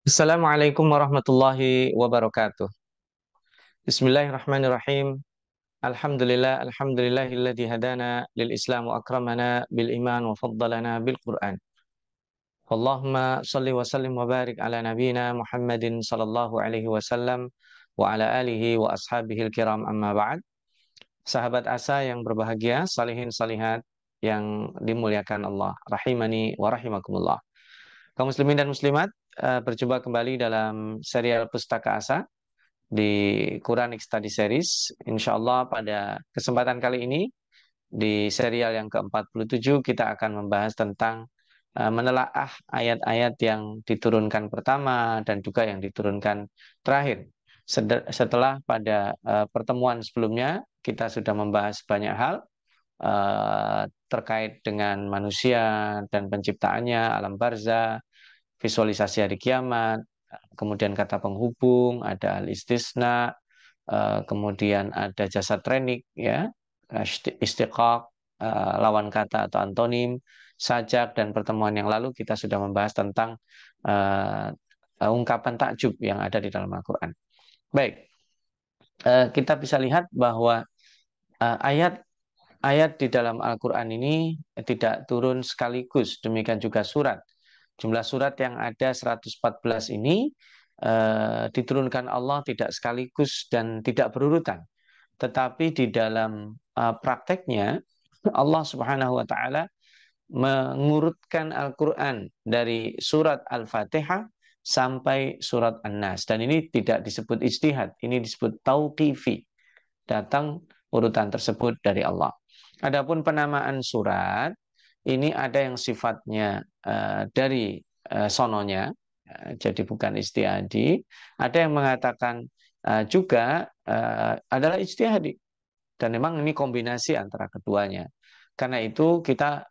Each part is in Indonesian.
Assalamualaikum warahmatullahi wabarakatuh. Bismillahirrahmanirrahim. Alhamdulillahilladzi hadana lil Islam wa akramana bil iman wa faddalana bil Qur'an. Allahumma salli wa sallim wa barik ala nabiyyina Muhammadin sallallahu alaihi wasallam wa ala alihi wa ashabihil kiram amma ba'd. Sahabat asa yang berbahagia, salihin salihat yang dimuliakan Allah, rahimani wa rahimakumullah. Kaum muslimin dan muslimat, berjumpa kembali dalam serial Pustaka Asa di Quranic Study Series. Insya Allah pada kesempatan kali ini di serial yang ke-47 kita akan membahas tentang menelaah ayat-ayat yang diturunkan pertama dan juga yang diturunkan terakhir. Setelah pada pertemuan sebelumnya kita sudah membahas banyak hal terkait dengan manusia dan penciptaannya, alam barzah, visualisasi hari kiamat, kemudian kata penghubung, ada al-istisna, kemudian ada jasad trenik, ya, istiqaq, lawan kata atau antonim, sajak, dan pertemuan yang lalu kita sudah membahas tentang ungkapan takjub yang ada di dalam Al-Quran. Baik, kita bisa lihat bahwa ayat-ayat di dalam Al-Quran ini tidak turun sekaligus, demikian juga surat. Jumlah surat yang ada 114 ini diturunkan Allah tidak sekaligus dan tidak berurutan. Tetapi di dalam prakteknya Allah Subhanahu wa taala mengurutkan Al-Qur'an dari surat Al-Fatihah sampai surat An-Nas, dan ini tidak disebut ijtihad, ini disebut tauqifi. Datang urutan tersebut dari Allah. Adapun penamaan surat ini ada yang sifatnya dari sononya, jadi bukan ijtihadi. Ada yang mengatakan juga adalah ijtihadi. Dan memang ini kombinasi antara keduanya. Karena itu kita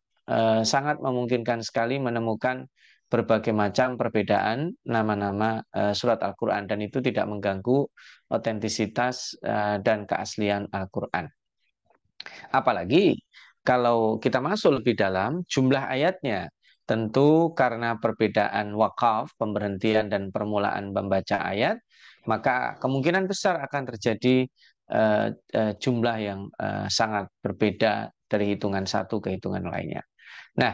sangat memungkinkan sekali menemukan berbagai macam perbedaan nama-nama surat Al-Quran. Dan itu tidak mengganggu otentisitas dan keaslian Al-Quran. Apalagi kalau kita masuk lebih dalam jumlah ayatnya, tentu karena perbedaan wakaf, pemberhentian dan permulaan membaca ayat, maka kemungkinan besar akan terjadi jumlah yang sangat berbeda dari hitungan satu ke hitungan lainnya. Nah,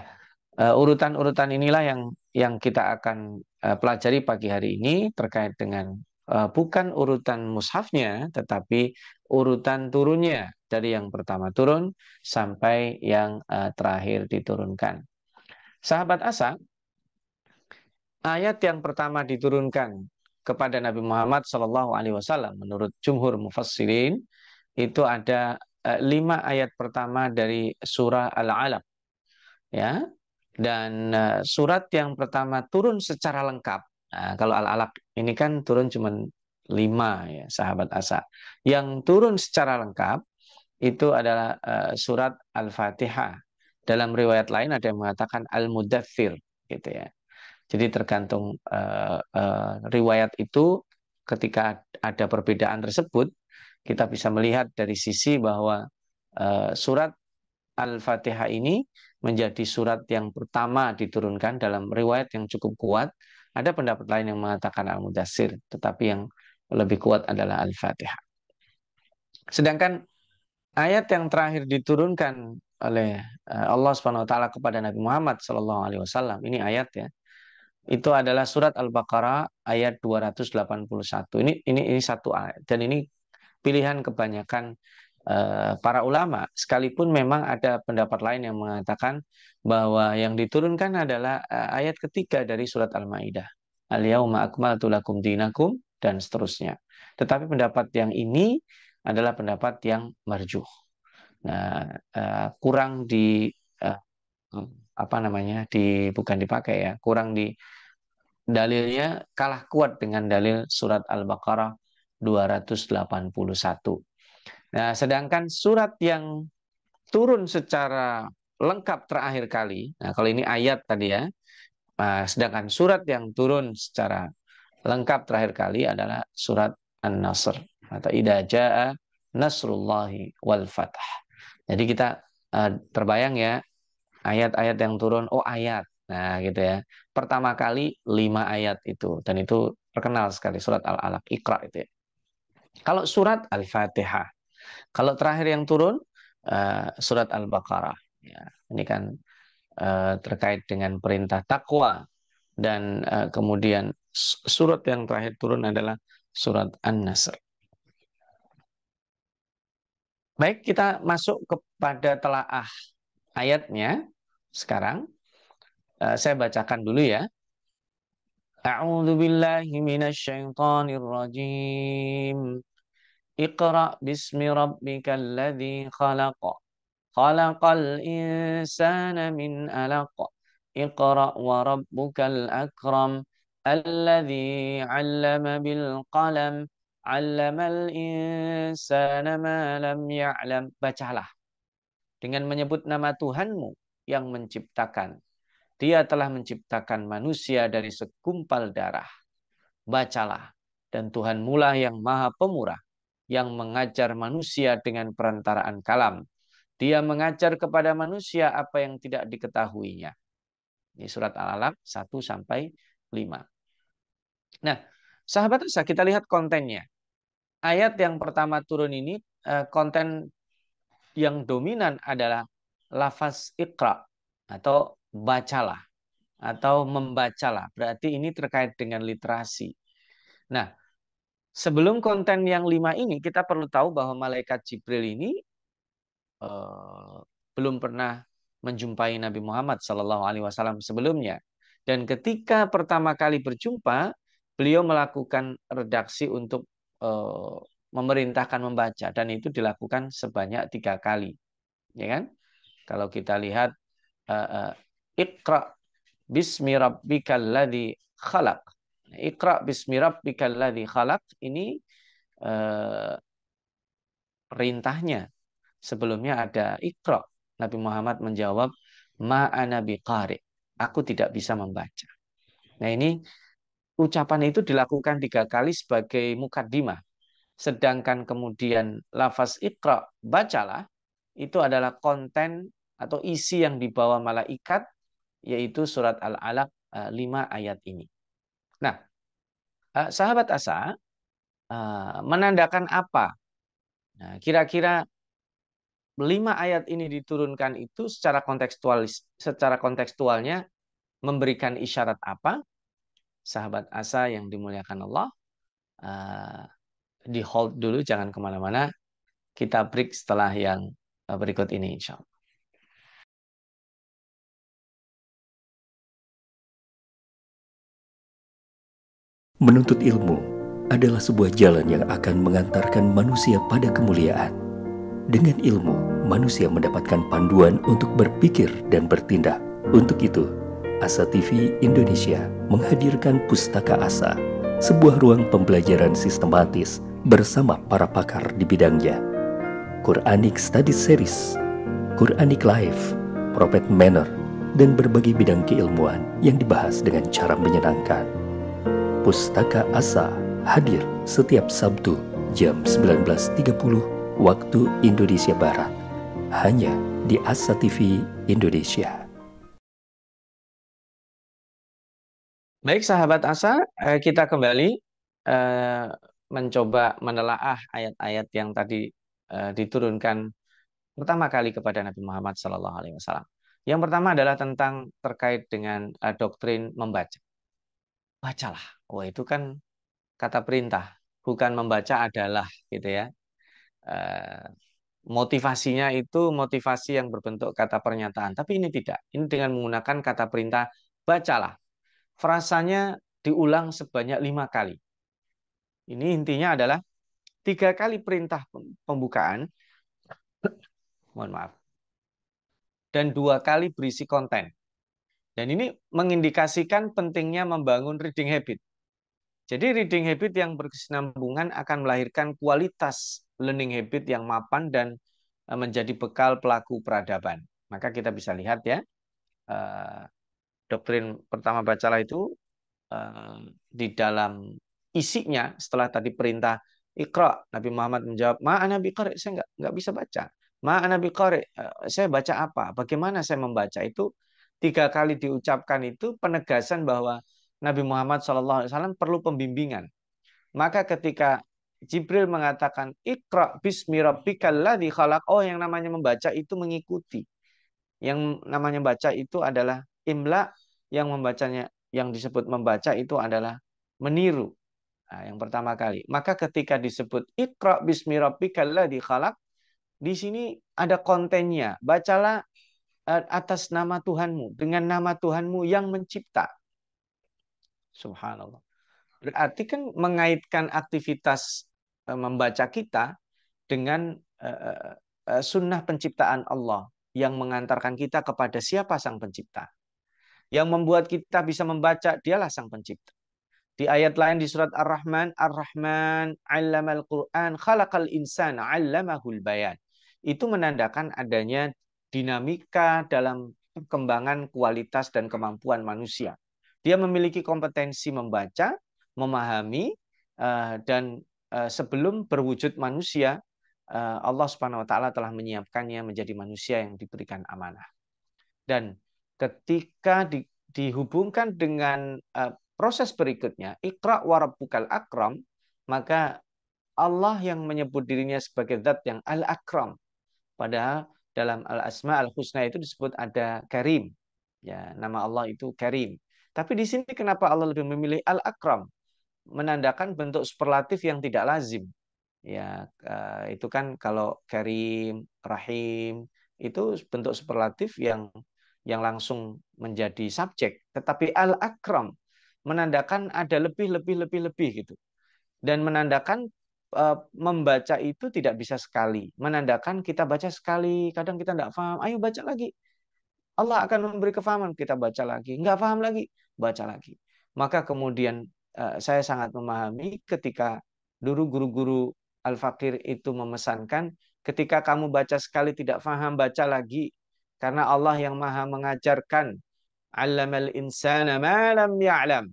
urutan-urutan inilah yang kita akan pelajari pagi hari ini terkait dengan bukan urutan mushafnya, tetapi urutan turunnya dari yang pertama turun sampai yang terakhir diturunkan. Sahabat Asa, ayat yang pertama diturunkan kepada Nabi Muhammad SAW menurut jumhur mufassirin itu ada 5 ayat pertama dari surah Al-Alaq, ya. Dan surat yang pertama turun secara lengkap. Nah, kalau Al-Alaq ini kan turun cuma 5, ya, sahabat Asa. Yang turun secara lengkap itu adalah surat Al-Fatihah. Dalam riwayat lain ada yang mengatakan Al-Mudaththir, gitu ya. Jadi tergantung riwayat itu, ketika ada perbedaan tersebut, kita bisa melihat dari sisi bahwa surat Al-Fatihah ini menjadi surat yang pertama diturunkan dalam riwayat yang cukup kuat. Ada pendapat lain yang mengatakan Al-Mudaththir, tetapi yang lebih kuat adalah Al-Fatihah. Sedangkan ayat yang terakhir diturunkan oleh Allah Subhanahu wa taala kepada Nabi Muhammad SAW, ini ayat, ya. Itu adalah surat Al-Baqarah ayat 281. Ini satu ayat, dan ini pilihan kebanyakan para ulama, sekalipun memang ada pendapat lain yang mengatakan bahwa yang diturunkan adalah ayat ketiga dari surat Al-Maidah. Al-yauma akmaltu lakum dinakum, dan seterusnya. Tetapi pendapat yang ini adalah pendapat yang marjuh. Nah, kurang di apa namanya, bukan dipakai, ya, kurang di dalilnya kalah kuat dengan dalil surat Al-Baqarah 281. Nah, sedangkan surat yang turun secara lengkap terakhir kali, nah kalau ini ayat tadi, ya, sedangkan surat yang turun secara lengkap terakhir kali adalah surat An-Nasr atau Idza Jaa Nasrullahi wal Fath. Jadi kita terbayang, ya, ayat-ayat yang turun, oh ayat, Nah, gitu ya. Pertama kali 5 ayat itu. Dan itu terkenal sekali surat Al-Alaq, Iqra itu ya. Kalau surat Al-Fatihah. Kalau terakhir yang turun, surat Al-Baqarah. Ya, ini kan terkait dengan perintah takwa. Dan kemudian surat yang terakhir turun adalah surat An-Nasr. Baik, kita masuk kepada telaah ayatnya. Sekarang saya bacakan dulu ya. A'udzu billahi minasyaitonir rajim. Iqra bismi rabbikal ladzi khalaq. Khalaqal insana min 'alaq. Iqra wa rabbukal akram. Alladzi 'allama bil qalam. 'Allamal insana ma lam ya'lam. Bacalah dengan menyebut nama Tuhanmu yang menciptakan. Dia telah menciptakan manusia dari segumpal darah. Bacalah, dan Tuhanmu lah yang maha pemurah, yang mengajar manusia dengan perantaraan kalam. Dia mengajar kepada manusia apa yang tidak diketahuinya. Ini surat Al-Alaq 1-5. Nah, sahabat, kita lihat kontennya. Ayat yang pertama turun ini, konten yang dominan adalah lafaz Iqra atau bacalah atau membacalah. Berarti ini terkait dengan literasi. Nah, sebelum konten yang 5 ini, kita perlu tahu bahwa malaikat Jibril ini eh, belum pernah menjumpai Nabi Muhammad SAW sebelumnya. Dan ketika pertama kali berjumpa, beliau melakukan redaksi untuk eh, memerintahkan membaca, dan itu dilakukan sebanyak 3 kali. Ya kan? Kalau kita lihat Iqra bismi rabbikal ladzi khalaq. Iqra bismi rabbikal ladzi khalaq ini eh, perintahnya. Sebelumnya ada Iqra. Nabi Muhammad menjawab, ma ana biqari. Aku tidak bisa membaca. Nah, ini ucapan itu dilakukan 3 kali sebagai mukaddimah. Sedangkan kemudian lafaz Iqra, bacalah, itu adalah konten atau isi yang dibawa malaikat, yaitu surat Al-Alaq 5 ayat ini. Nah, sahabat Asa, menandakan apa? Nah, kira-kira 5 ayat ini diturunkan itu secara kontekstualnya memberikan isyarat apa? Sahabat Asa yang dimuliakan Allah, di hold dulu, jangan kemana-mana. Kita break setelah yang berikut ini, insya Allah. Menuntut ilmu adalah sebuah jalan yang akan mengantarkan manusia pada kemuliaan. Dengan ilmu, manusia mendapatkan panduan untuk berpikir dan bertindak. Untuk itu, Asa TV Indonesia menghadirkan Pustaka Asa, sebuah ruang pembelajaran sistematis bersama para pakar di bidangnya. Quranic Study Series, Quranic Life, Prophet Manner, dan berbagai bidang keilmuan yang dibahas dengan cara menyenangkan. Pustaka Asa hadir setiap Sabtu jam 19.30 waktu Indonesia Barat, hanya di Asa TV Indonesia. Baik sahabat Asa, kita kembali mencoba menelaah ayat-ayat yang tadi diturunkan pertama kali kepada Nabi Muhammad SAW. Yang pertama adalah tentang terkait dengan doktrin membaca. Bacalah. Wah, itu kan kata perintah, bukan membaca adalah, gitu ya. Motivasinya itu motivasi yang berbentuk kata pernyataan, tapi ini tidak. Ini dengan menggunakan kata perintah, bacalah. Frasanya diulang sebanyak 5 kali. Ini intinya adalah 3 kali perintah pembukaan, mohon maaf, dan 2 kali berisi konten. Dan ini mengindikasikan pentingnya membangun reading habit. Jadi reading habit yang berkesinambungan akan melahirkan kualitas learning habit yang mapan dan menjadi bekal pelaku peradaban. Maka kita bisa lihat ya, doktrin pertama bacalah itu di dalam isinya setelah tadi perintah Iqra, Nabi Muhammad menjawab, ma ana biqari, saya nggak bisa baca. Ma ana biqari, saya baca apa? Bagaimana saya membaca? Itu 3 kali diucapkan itu penegasan bahwa Nabi Muhammad SAW perlu pembimbingan. Maka ketika Jibril mengatakan Iqra bismi rabbikal ladzi khalaq, oh yang namanya membaca itu mengikuti. Yang namanya baca itu adalah imla, yang membacanya yang disebut membaca itu adalah meniru. Nah, yang pertama kali. Maka ketika disebut Iqra bismi rabbikal ladzi khalaq, di sini ada kontennya. Bacalah atas nama Tuhanmu, dengan nama Tuhanmu yang mencipta. Subhanallah. Berarti kan mengaitkan aktivitas membaca kita dengan sunnah penciptaan Allah yang mengantarkan kita kepada siapa sang pencipta. Yang membuat kita bisa membaca, dialah sang pencipta. Di ayat lain di surat Ar-Rahman, Ar-Rahman 'allamal Qur'an, khalaqal insana 'allamahul bayan. Itu menandakan adanya dinamika dalam perkembangan kualitas dan kemampuan manusia. Dia memiliki kompetensi membaca, memahami, dan sebelum berwujud manusia, Allah Subhanahu wa taala telah menyiapkannya menjadi manusia yang diberikan amanah. Dan ketika dihubungkan dengan proses berikutnya, Iqra wa rabbukal akram, maka Allah yang menyebut dirinya sebagai zat yang al-akram. Padahal dalam al-asma al-husna itu disebut ada karim. Ya, nama Allah itu karim. Tapi di sini kenapa Allah lebih memilih al-akram? Menandakan bentuk superlatif yang tidak lazim. Ya, itu kan kalau karim, rahim, itu bentuk superlatif yang langsung menjadi subjek. Tetapi al-akram menandakan ada lebih gitu. Dan menandakan membaca itu tidak bisa sekali. Menandakan kita baca sekali, kadang kita tidak paham, ayo baca lagi. Allah akan memberi kefahaman, kita baca lagi. Nggak paham lagi, baca lagi. Maka kemudian saya sangat memahami ketika dulu guru-guru Al-Fakir itu memesankan, ketika kamu baca sekali tidak paham, baca lagi. Karena Allah yang maha mengajarkan, 'allamal insana ma lam ya'lam.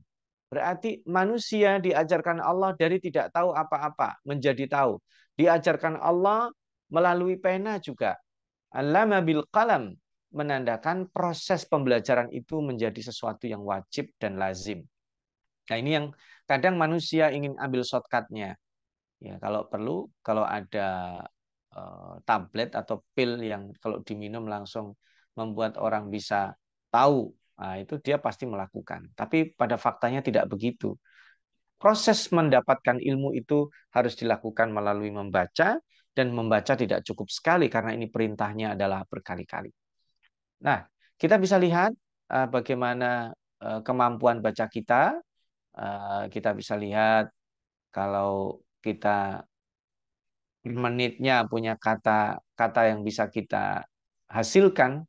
Berarti manusia diajarkan Allah dari tidak tahu apa-apa menjadi tahu. Diajarkan Allah melalui pena juga. 'Allama bil qalam, menandakan proses pembelajaran itu menjadi sesuatu yang wajib dan lazim. Nah, ini yang kadang manusia ingin ambil shortcut-nya. Ya, kalau perlu, kalau ada tablet atau pil yang kalau diminum langsung membuat orang bisa tahu, nah, itu dia pasti melakukan. Tapi pada faktanya tidak begitu. Proses mendapatkan ilmu itu harus dilakukan melalui membaca, dan membaca tidak cukup sekali karena ini perintahnya adalah berkali-kali. Nah, kita bisa lihat bagaimana kemampuan baca kita. Kita bisa lihat kalau kita per menitnya punya kata-kata yang bisa kita hasilkan,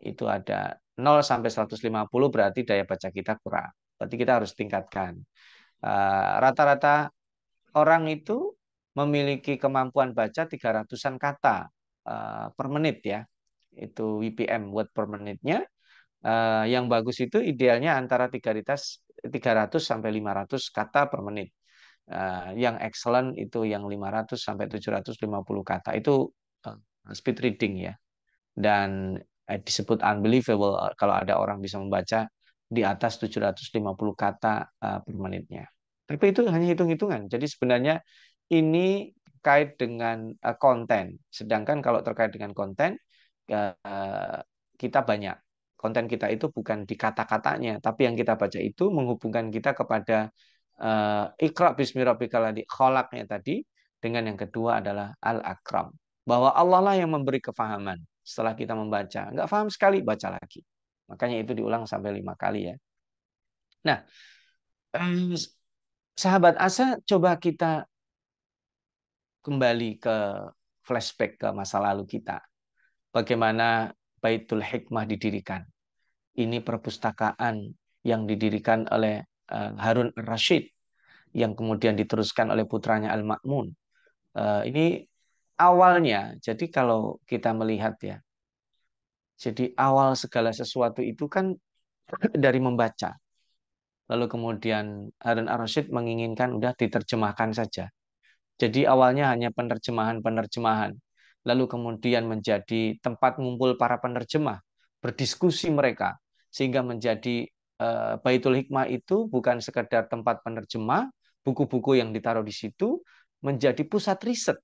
itu ada 0 sampai 150, berarti daya baca kita kurang. Berarti kita harus tingkatkan. Rata-rata orang itu memiliki kemampuan baca 300-an kata per menit ya. Itu WPM, word per menitnya. Yang bagus itu idealnya antara 300 sampai 500 kata per menit. Yang excellent itu yang 500 sampai 750 kata. Itu speed reading ya. Dan disebut unbelievable kalau ada orang bisa membaca di atas 750 kata per menitnya. Tapi itu hanya hitung-hitungan. Jadi sebenarnya ini terkait dengan konten. Sedangkan kalau terkait dengan konten, kita banyak. Konten kita itu bukan di kata-katanya, tapi yang kita baca itu menghubungkan kita kepada Iqra bismi rabbikal ladzi khalaqnya tadi, dengan yang kedua adalah al-akram. Bahwa Allah lah yang memberi kefahaman. Setelah kita membaca, nggak paham sekali, baca lagi. Makanya itu diulang sampai 5 kali ya. Nah, sahabat Asa, coba kita kembali ke flashback ke masa lalu kita. Bagaimana Baitul Hikmah didirikan. Ini perpustakaan yang didirikan oleh Harun ar-Rasyid, yang kemudian diteruskan oleh putranya Al-Ma'mun. Ini awalnya, jadi kalau kita melihat ya, jadi awal segala sesuatu itu kan dari membaca. Lalu kemudian Harun ar-Rasyid menginginkan udah diterjemahkan saja. Jadi awalnya hanya penerjemahan-penerjemahan. Lalu kemudian menjadi tempat ngumpul para penerjemah, berdiskusi mereka. sehingga menjadi Baitul Hikmah itu bukan sekedar tempat penerjemah, buku-buku yang ditaruh di situ menjadi pusat riset.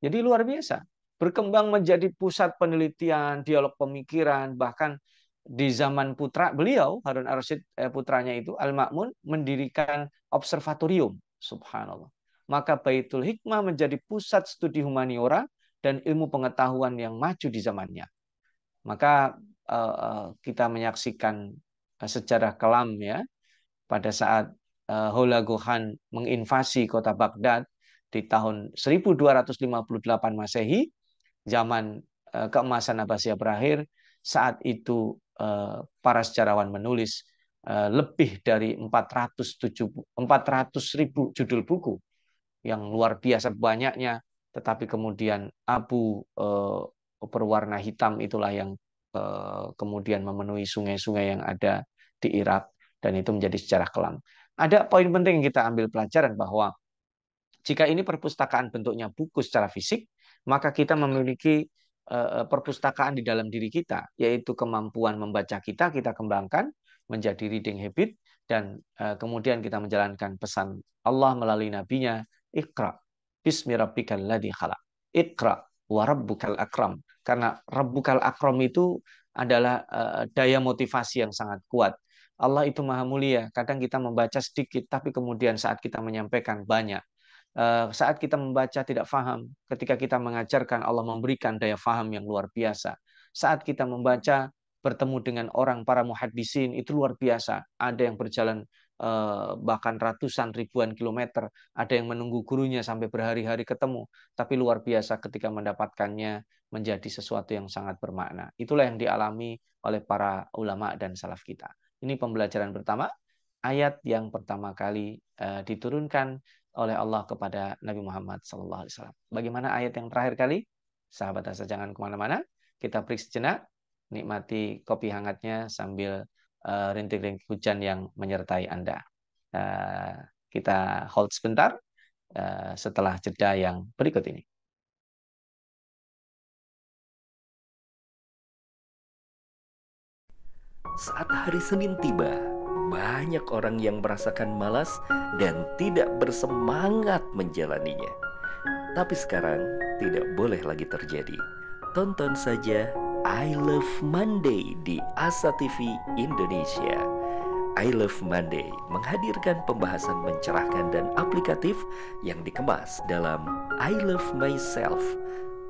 Jadi luar biasa. Berkembang menjadi pusat penelitian, dialog pemikiran, bahkan di zaman putra beliau, Harun ar-Rasyid putranya itu, Al-Ma'mun, mendirikan observatorium. Subhanallah. Maka Baitul Hikmah menjadi pusat studi humaniora dan ilmu pengetahuan yang maju di zamannya. Maka kita menyaksikan sejarah kelam ya, pada saat Hulagu Khan menginvasi kota Baghdad di tahun 1258 Masehi, zaman keemasan Abbasiyah berakhir. Saat itu para sejarawan menulis lebih dari 400.000 judul buku yang luar biasa banyaknya, tetapi kemudian abu berwarna hitam itulah yang kemudian memenuhi sungai-sungai yang ada di Irak, dan itu menjadi sejarah kelam. Ada poin penting yang kita ambil pelajaran bahwa jika ini perpustakaan bentuknya buku secara fisik, maka kita memiliki perpustakaan di dalam diri kita, yaitu kemampuan membaca kita kembangkan menjadi reading habit, dan kemudian kita menjalankan pesan Allah melalui nabinya, Iqra bismi rabbikal ladzi khalaq. Iqra wa rabbukal akram. Karena rabbukal akram itu adalah daya motivasi yang sangat kuat. Allah itu maha mulia. Kadang kita membaca sedikit, tapi kemudian saat kita menyampaikan banyak. Saat kita membaca tidak faham, ketika kita mengajarkan Allah memberikan daya faham yang luar biasa. Saat kita membaca bertemu dengan orang para muhaddisin itu luar biasa. Ada yang berjalan bahkan ratusan ribuan kilometer, ada yang menunggu gurunya sampai berhari-hari ketemu, tapi luar biasa ketika mendapatkannya menjadi sesuatu yang sangat bermakna. Itulah yang dialami oleh para ulama dan salaf kita. Ini pembelajaran pertama, ayat yang pertama kali diturunkan oleh Allah kepada Nabi Muhammad SAW. Bagaimana ayat yang terakhir kali? Sahabat Asa, jangan kemana-mana. Kita break sejenak, nikmati kopi hangatnya sambil rintik-rintik hujan yang menyertai Anda. Kita hold sebentar setelah jeda yang berikut ini. Saat hari Senin tiba, banyak orang yang merasakan malas dan tidak bersemangat menjalaninya. Tapi sekarang tidak boleh lagi terjadi. Tonton saja I Love Monday di Asa TV Indonesia. I Love Monday menghadirkan pembahasan mencerahkan dan aplikatif yang dikemas dalam I Love Myself,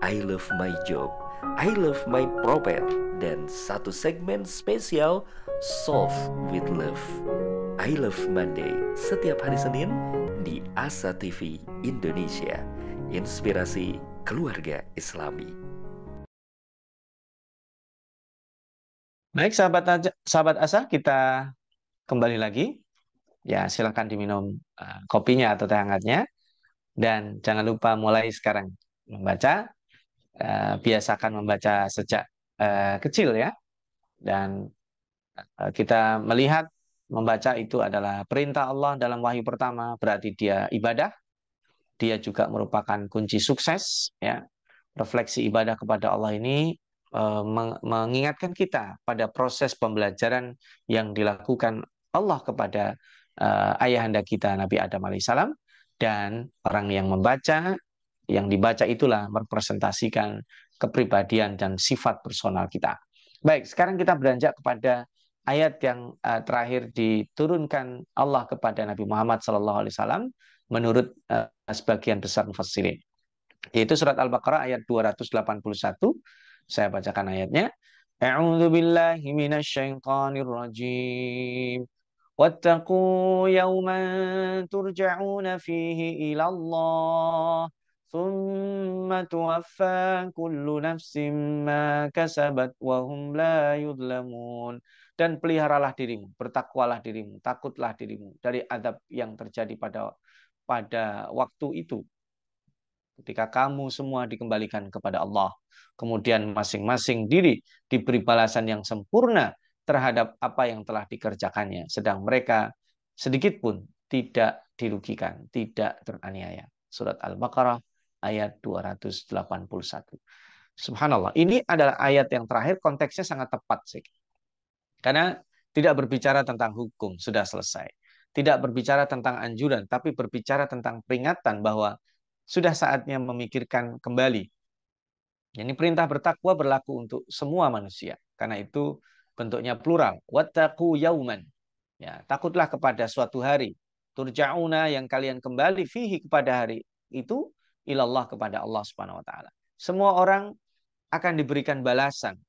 I Love My Job, I Love My Prophet, dan satu segmen spesial Solve with Love. I Love Monday setiap hari Senin di Asa TV Indonesia. Inspirasi keluarga Islami. Baik sahabat Asa, kita kembali lagi. Ya, silakan diminum kopinya atau teh hangatnya, dan jangan lupa mulai sekarang membaca. Biasakan membaca sejak kecil ya, dan kita melihat membaca itu adalah perintah Allah dalam wahyu pertama, berarti dia ibadah. Dia juga merupakan kunci sukses ya. Refleksi ibadah kepada Allah ini mengingatkan kita pada proses pembelajaran yang dilakukan Allah kepada ayahanda kita Nabi Adam alaihissalam, dan orang yang membaca, yang dibaca itulah merepresentasikan kepribadian dan sifat personal kita. Baik, sekarang kita beranjak kepada ayat yang terakhir diturunkan Allah kepada Nabi Muhammad SAW menurut sebagian besar mufassirin, yaitu surat Al-Baqarah ayat 281. Saya bacakan ayatnya. A'udzu billahi minasyaitonir rajim. Wattaqu yawman turja'una fihi ila Allah. Thumma tuwaffa kullu nafsin ma kasabat wa hum la yudlamun. Dan peliharalah dirimu, bertakwalah dirimu, takutlah dirimu dari azab yang terjadi pada waktu itu, ketika kamu semua dikembalikan kepada Allah. Kemudian masing-masing diri diberi balasan yang sempurna terhadap apa yang telah dikerjakannya. Sedang mereka sedikit pun tidak dirugikan, tidak teraniaya. Surat Al-Baqarah ayat 281. Subhanallah. Ini adalah ayat yang terakhir, konteksnya sangat tepat sih. Karena tidak berbicara tentang hukum, sudah selesai. Tidak berbicara tentang anjuran, tapi berbicara tentang peringatan bahwa sudah saatnya memikirkan kembali. Jadi perintah bertakwa berlaku untuk semua manusia. Karena itu bentuknya plural. Wattaqu yauman. Ya, takutlah kepada suatu hari. Turja'una yang kalian kembali fihi kepada hari itu ilallah kepada Allah Subhanahu wa taala. Semua orang akan diberikan balasan.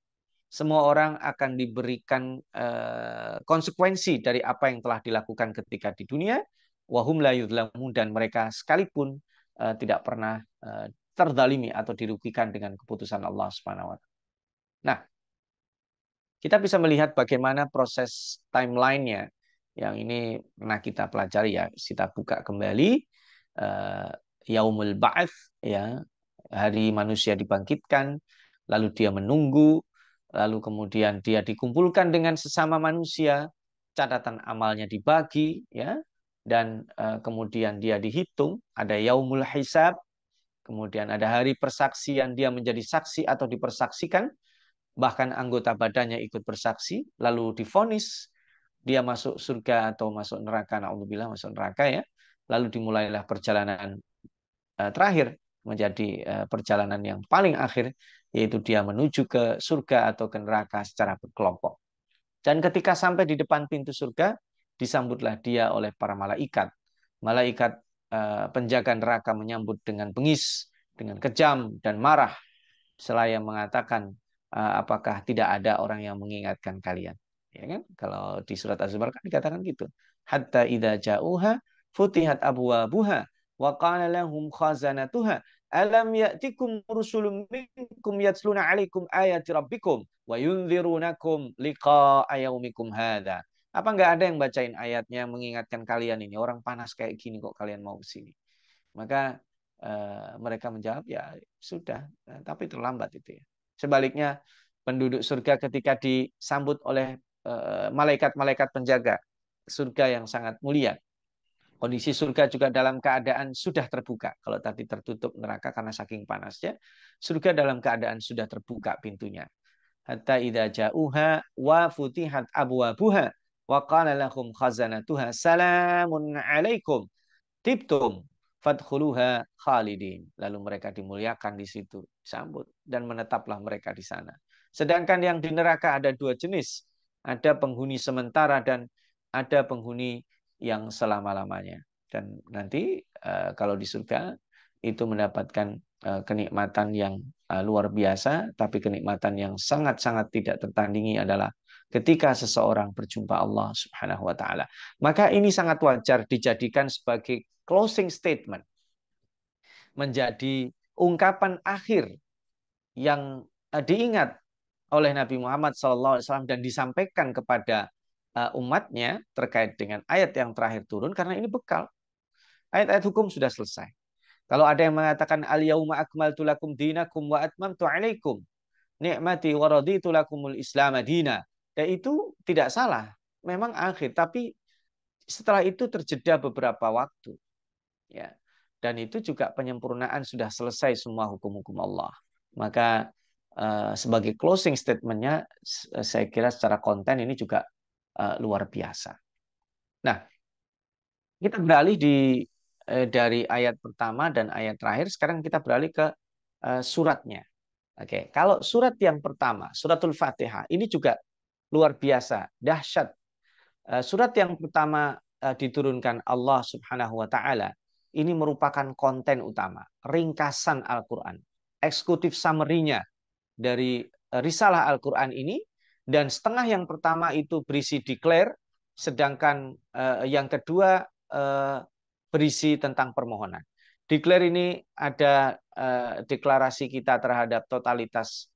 Semua orang akan diberikan konsekuensi dari apa yang telah dilakukan ketika di dunia. Wahum la yudlamun, dan mereka sekalipun tidak pernah terzalimi atau dirugikan dengan keputusan Allah Subhanahu wa taala. Nah, kita bisa melihat bagaimana proses timeline-nya. Yang ini pernah kita pelajari ya, kita buka kembali Yaumul Ba'ats ya, hari manusia dibangkitkan, lalu dia menunggu, lalu kemudian dia dikumpulkan dengan sesama manusia, catatan amalnya dibagi ya, dan kemudian dia dihitung, ada Yaumul Hisab, kemudian ada hari persaksian, dia menjadi saksi atau dipersaksikan, bahkan anggota badannya ikut bersaksi, lalu divonis dia masuk surga atau masuk neraka, naudzubillah masuk neraka ya. Lalu dimulailah perjalanan terakhir menjadi perjalanan yang paling akhir, yaitu dia menuju ke surga atau ke neraka secara berkelompok. Dan ketika sampai di depan pintu surga, disambutlah dia oleh para malaikat. Malaikat penjaga neraka menyambut dengan bengis, dengan kejam dan marah, seraya mengatakan, apakah tidak ada orang yang mengingatkan kalian? Ya kan? Kalau di surat Az-Zumar kan dikatakan gitu. Hatta idza ja'uha futihat abwabuha wa qala lahum khazanatuha alam ya'tikum rusulun minkum yatsluna 'alaikum ayati rabbikum wa yunzirunakum liqa'a yaumikum hadza. Apa enggak ada yang bacain ayatnya mengingatkan kalian ini? Orang panas kayak gini kok kalian mau ke sini? Maka mereka menjawab ya sudah, tapi terlambat itu ya. Sebaliknya penduduk surga ketika disambut oleh malaikat-malaikat penjaga surga yang sangat mulia. Kondisi surga juga dalam keadaan sudah terbuka. Kalau tadi tertutup neraka karena saking panasnya, surga dalam keadaan sudah terbuka pintunya. Hatta idza ja'uha wa futihat abwabuha wa qala lahum khazanatuha salamun alaikum tibtum fadkhuluha khalidin. Lalu mereka dimuliakan di situ, disambut dan menetaplah mereka di sana. Sedangkan yang di neraka ada dua jenis. Ada penghuni sementara dan ada penghuni yang selama-lamanya. Dan nanti kalau di surga itu mendapatkan kenikmatan yang luar biasa, tapi kenikmatan yang sangat-sangat tidak tertandingi adalah ketika seseorang berjumpa Allah Subhanahu wa taala. Maka ini sangat wajar dijadikan sebagai closing statement, menjadi ungkapan akhir yang diingat oleh Nabi Muhammad SAW dan disampaikan kepada umatnya terkait dengan ayat yang terakhir turun, karena ini bekal. Ayat-ayat hukum sudah selesai. Kalau ada yang mengatakan al-yauma akmaltu lakum dinakum wa atmamtu alaikum ni'mati wa raditu lakumul islam madina. Dan itu tidak salah. Memang akhir, tapi setelah itu terjeda beberapa waktu. Ya. Dan itu juga penyempurnaan sudah selesai semua hukum-hukum Allah. Maka sebagai closing statementnya, saya kira secara konten ini juga luar biasa. Nah, kita beralih dari ayat pertama dan ayat terakhir, sekarang kita beralih ke suratnya. Oke, kalau surat yang pertama, suratul Fatihah, ini juga luar biasa, dahsyat. Surat yang pertama diturunkan Allah Subhanahu wa taala, ini merupakan konten utama, ringkasan Al-Qur'an, eksekutif summary-nya dari risalah Al-Qur'an ini, dan setengah yang pertama itu berisi declare, sedangkan yang kedua berisi tentang permohonan. Declare ini ada deklarasi kita terhadap totalitas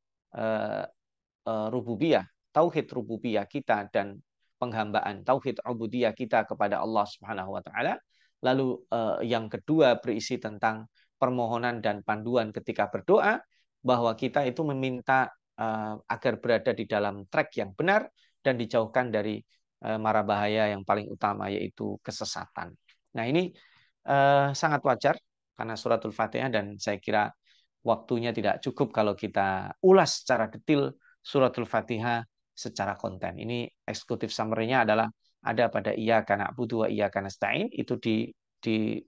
rububiyah, tauhid rububiyah kita dan penghambaan tauhid ubudiyah kita kepada Allah Subhanahu wa taala. Lalu yang kedua berisi tentang permohonan dan panduan ketika berdoa, bahwa kita itu meminta agar berada di dalam track yang benar dan dijauhkan dari mara bahaya yang paling utama, yaitu kesesatan. Nah, ini sangat wajar karena suratul Fatihah, dan saya kira waktunya tidak cukup kalau kita ulas secara detail suratul Fatihah secara konten. Ini eksekutif summary-nya adalah ada pada iyyaka na'budu wa iyyaka nasta'in, itu di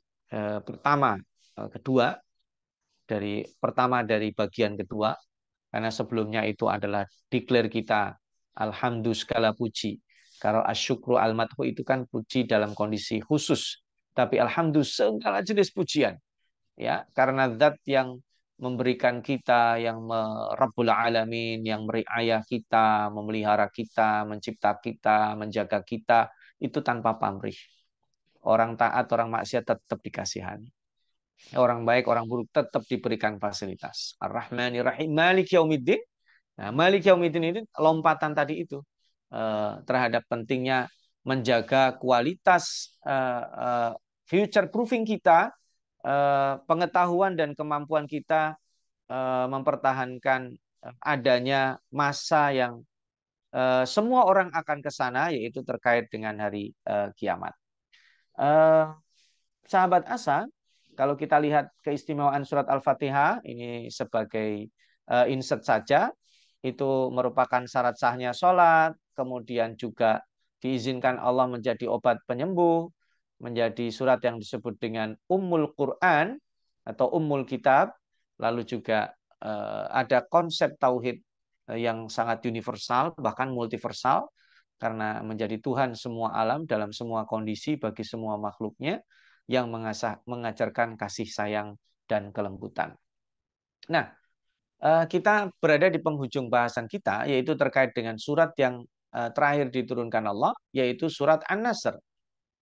pertama kedua dari bagian kedua, karena sebelumnya itu adalah declare kita alhamdulillah segala puji. Kalau asyukru al-madhu itu kan puji dalam kondisi khusus, tapi alhamdulillah segala jenis pujian, ya, karena zat yang memberikan kita, yang Rabbul Alamin, yang meriayah kita, memelihara kita, mencipta kita, menjaga kita, itu tanpa pamrih. Orang taat, orang maksiat tetap dikasihani. Orang baik, orang buruk tetap diberikan fasilitas. Ar-Rahmanir Rahim, Malik Yaumiddin. Nah, Malik Yaumiddin itu lompatan tadi itu terhadap pentingnya menjaga kualitas future proofing kita, pengetahuan dan kemampuan kita mempertahankan adanya masa yang semua orang akan ke sana, yaitu terkait dengan hari kiamat. Sahabat Asa, kalau kita lihat keistimewaan surat Al-Fatihah, ini sebagai insert saja, itu merupakan syarat sahnya sholat, kemudian juga diizinkan Allah menjadi obat penyembuh, menjadi surat yang disebut dengan Ummul Quran atau Ummul Kitab, lalu juga ada konsep tauhid yang sangat universal, bahkan multiversal, karena menjadi Tuhan semua alam dalam semua kondisi bagi semua makhluknya, yang mengajarkan kasih sayang dan kelembutan. Nah, kita berada di penghujung bahasan kita, yaitu terkait dengan surat yang terakhir diturunkan Allah, yaitu surat An-Nasr.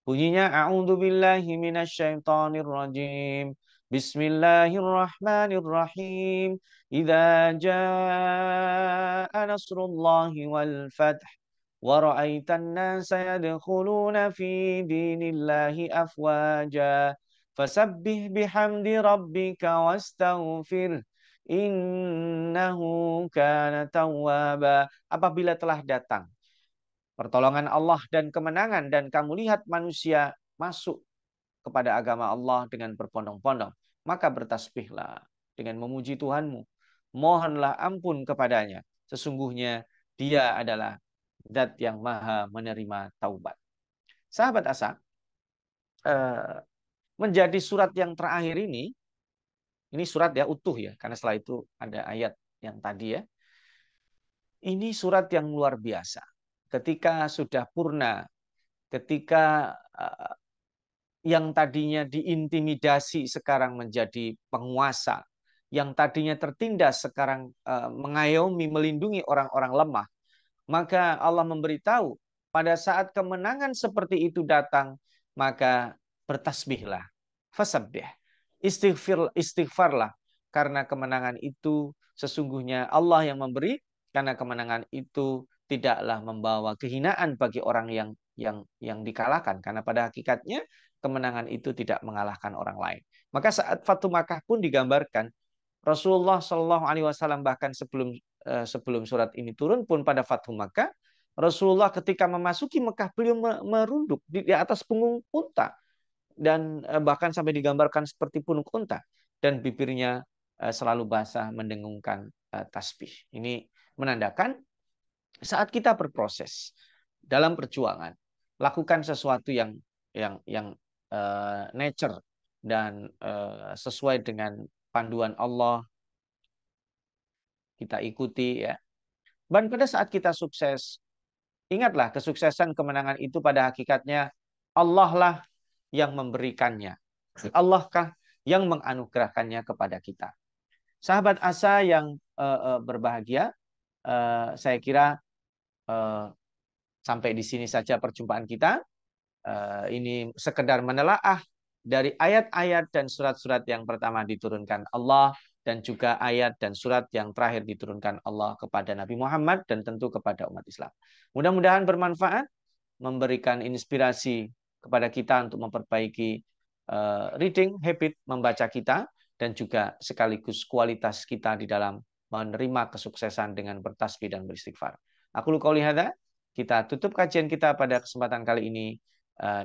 Bunyinya, A'udzubillahi minasyaitonirrajim. Bismillahirrahmanirrahim. Idza jaa nasrullahi wal fath. وَرَأَيْتَ النَّاسَ يَدْخُلُونَ فِي دِينِ اللَّهِ أَفْوَاجًا فَسَبِّحْ بِحَمْدِ رَبِّكَ وَاسْتَغْفِرْهُ إِنَّهُ كَانَ تَوَّابًا. Apabila telah datang pertolongan Allah dan kemenangan, dan kamu lihat manusia masuk kepada agama Allah dengan berbondong-bondong, maka bertasbihlah dengan memuji Tuhanmu. Mohonlah ampun kepadanya. Sesungguhnya Dia adalah Zat yang maha menerima taubat. Sahabat Asa, menjadi surat yang terakhir ini surat ya utuh ya, karena setelah itu ada ayat yang tadi ya. Ini surat yang luar biasa. Ketika sudah purna, ketika yang tadinya diintimidasi sekarang menjadi penguasa, yang tadinya tertindas sekarang mengayomi, melindungi orang-orang lemah, maka Allah memberitahu pada saat kemenangan seperti itu datang, maka bertasbihlah, fasabbih, istighfarlah, karena kemenangan itu sesungguhnya Allah yang memberi, karena kemenangan itu tidaklah membawa kehinaan bagi orang yang dikalahkan, karena pada hakikatnya kemenangan itu tidak mengalahkan orang lain. Maka saat Fatu Makkah pun digambarkan, Rasulullah Shallallahu Alaihi Wasallam bahkan sebelum surat ini turun pun pada Fathu Makkah, Rasulullah ketika memasuki Mekah beliau merunduk di atas punggung unta, dan bahkan sampai digambarkan seperti punuk unta, dan bibirnya selalu basah mendengungkan tasbih. Ini menandakan saat kita berproses dalam perjuangan, lakukan sesuatu yang nature dan sesuai dengan panduan Allah, kita ikuti ya. Dan pada saat kita sukses, ingatlah kesuksesan kemenangan itu pada hakikatnya Allah lah yang memberikannya. Allah kah yang menganugerahkannya kepada kita. Sahabat Asa yang berbahagia, saya kira sampai di sini saja perjumpaan kita. Ini sekedar menelaah dari ayat-ayat dan surat-surat yang pertama diturunkan Allah, dan juga ayat dan surat yang terakhir diturunkan Allah kepada Nabi Muhammad dan tentu kepada umat Islam. Mudah-mudahan bermanfaat, memberikan inspirasi kepada kita untuk memperbaiki reading habit membaca kita, dan juga sekaligus kualitas kita di dalam menerima kesuksesan dengan bertasbih dan beristighfar. Aku qouli hadza, kita tutup kajian kita pada kesempatan kali ini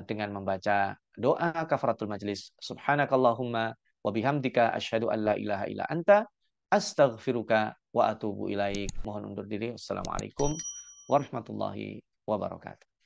dengan membaca doa kafaratul majlis. Subhanakallahumma wa bihamdika asyhadu an la ilaha illa anta astaghfiruka wa atubu ilaik. Mohon undur diri. Wassalamualaikum warahmatullahi wabarakatuh.